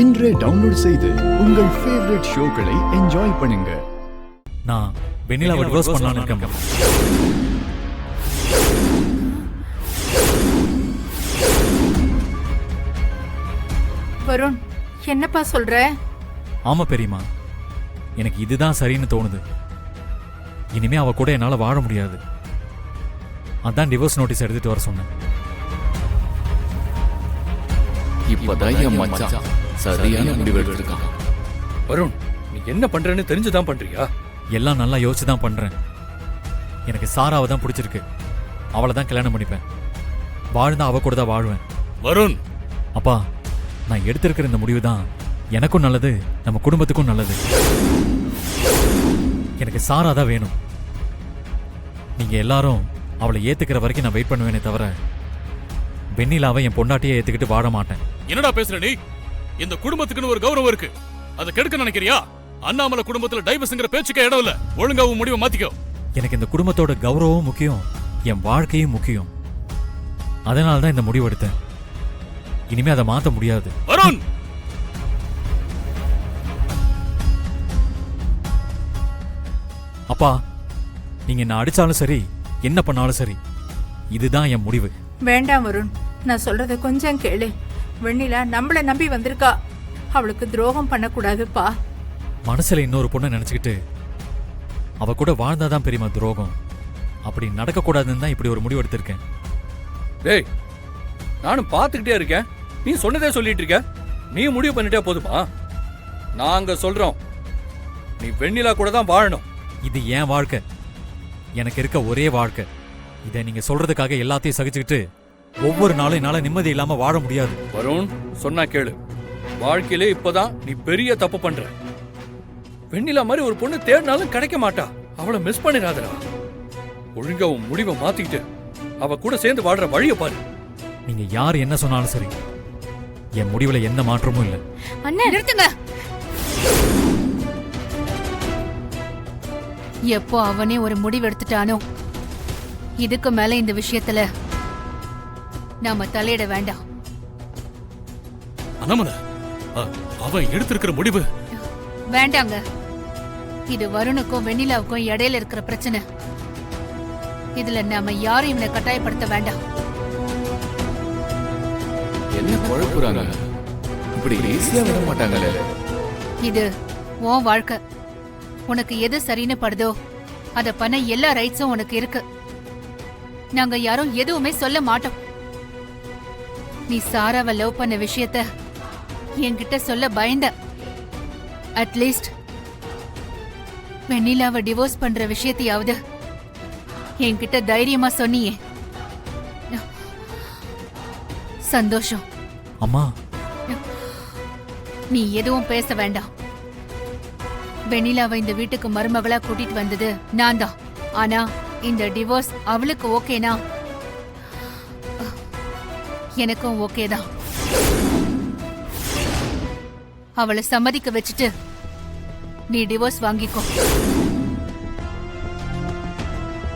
இன்றே டவுன்லோட் செய்து உங்கள் ஃபேவரட் ஷோக்களை என்ஜாய் பண்ணுங்க. நான் வெண்ணிலாவை டிவோர்ஸ் பண்ணலாம்னு இருக்கேன். வருண், என்னப்பா சொல்ற? ஆமா பெரியமா, எனக்கு இதுதான் சரின்னு தோணுது. இனிமே அவ கூட என்னால வாழ முடியாது. அதான் டிவோர்ஸ் நோட்டீஸ் எடுத்துட்டு வர சொன்னேன். இப்பதான் என் மச்சான் சரியான முடிவு எடுத்திருக்கான். வருண், நீ என்ன பண்றேன்னு தெரிஞ்சுதான் பண்றியா? எல்லாம் நல்லா யோசிச்சு தான் பண்றேன். எனக்கு சாராவை தான் பிடிச்சிருக்கு. அவளை தான் கல்யாணம் பண்ணிப்பேன். வாழ்ந்தா அவ கூட தான் வாழ்வேன். வருண், அப்பா, நான் எடுத்திருக்கிற இந்த முடிவு தான் எனக்கும் நல்லது, நம்ம குடும்பத்துக்கும் நல்லது. எனக்கு சாரா தான் வேணும். நீங்க எல்லாரும் அவளை ஏத்துக்கிற வரைக்கும் நான் வெயிட் பண்ணுவேனே தவிர வெண்ணிலாவை என் பொண்டாட்டியை ஏத்துக்கிட்டு வாழ மாட்டேன். என்னடா பேசுற நீ? இந்த குடும்பத்துக்குன்னு ஒரு கௌரவம் இருக்கு, அதை கெடுக்க நினைக்கிறியா? அண்ணாமலை குடும்பத்துல டைவர்ஸ்ங்கிற பேச்சுக்க இடம் இல்ல. ஒழுங்கா உன் முடிவை மாத்திக்கோ. எனக்கு இந்த குடும்பத்தோட கௌரவமும் முக்கியம், என் வாழ்க்கையும் முக்கியம். அதனால தான் இந்த முடிவு எடுத்தேன். இனிமே அதை மாத்த முடியாது. வருண், அப்பா, நீங்க என்ன அடிச்சாலும் சரி, என்ன பண்ணாலும் சரி, இதுதான் என் முடிவு. வேண்டாம் வருண், நான் சொல்றத கொஞ்சம் கேளு. வெண்ணிலா நம்மள நம்பி வந்திருக்கா. அவளுக்கு துரோகம் பண்ணக்கூடாதுப்பா. மனசுல இன்னொரு பொண்ணை நினைச்சுக்கிட்டு அவ கூட வாழ்ந்தாதான் பெரியமா துரோகம். அப்படி நடக்க கூடாதுன்னு தான் இப்படி ஒரு முடிவு எடுத்திருக்கேன். டேய், நானும் பாத்துக்கிட்டே இருக்கேன். நீ சொன்னதே சொல்லிட்டு இருக்க. நீ முடிவு பண்ணிட்டே போதுமா? நாங்க சொல்றோம், நீ வெண்ணிலா கூட தான் வாழணும். இது என் வாழ்க்கை, எனக்கு இருக்க ஒரே வாழ்க்கை. இதை நீங்க சொல்றதுக்காக எல்லாத்தையும் சகிச்சுக்கிட்டு ஒவ்வொரு நாளும் என்னால நிம்மதி இல்லாம வாழ முடியாது. வருண், சொன்னா கேளு. வாழ்க்கையிலே இப்பதான் நீ பெரிய தப்பு பண்ற. வெண்ணிலா மாதிரி ஒரு பொண்ணு தேடினாலும் கிடைக்க மாட்டா. அவளை மிஸ் பண்ணிடாதடா. ஒழுங்கா உன் முடிவை மாத்திக்கிட்டு அவ கூட சேர்ந்து வாடுற வழிய பாரு. நீங்க யார் என்ன சொன்னாலும் சரி, என் முடிவுல எந்த மாற்றமும் இல்லை. அண்ணா நிறுத்துங்க. எப்போ அவனே ஒரு முடிவு எடுத்துட்டானோ, இதுக்கு மேல இந்த விஷயத்துல நாம தலையிட வேண்டாம். அண்ணாமலை, அவன் எடுத்திருக்கிற முடிவு வேண்டாங்க. இது வருணுக்கும் வெண்ணிலாவுக்கும் இடையில இருக்கிற பிரச்சனை. இதுல நாம யாரும் இவனை கட்டாயப்படுத்த வேண்டாம். என்ன குழப்புறாங்க? இப்படி ஈஸியா விட மாட்டாங்களே. இது உன் வாழ்க்கை. உனக்கு எது சரின்னு படுதோ அத பண்ண எல்லா ரைட்ஸும் உனக்கு இருக்கு. நாங்க யாரும் எதுவுமே சொல்ல மாட்டோம். நீ சாராவை லவ் பண்ண விஷயத்த என்கிட்ட சொல்ல பயந்த. அட்லீஸ்ட் வெண்ணிலாவை டிவோர்ஸ் பண்ற விஷயத்தையாவது என்கிட்ட தைரியமா சொன்னியே, சந்தோஷம். அம்மா, நீ எதுவும் பேச வேண்டாம். வெண்ணிலாவை இந்த வீட்டுக்கு மருமகளா கூட்டிட்டு வந்தது நான் தான். ஆனா இந்த டிவோர்ஸ் அவளுக்கு ஓகேனா எனக்கும் ஓகே தான். அவளை சம்மதிக்க வச்சுட்டு நீ டிவோர்ஸ் வாங்கிக்கோ.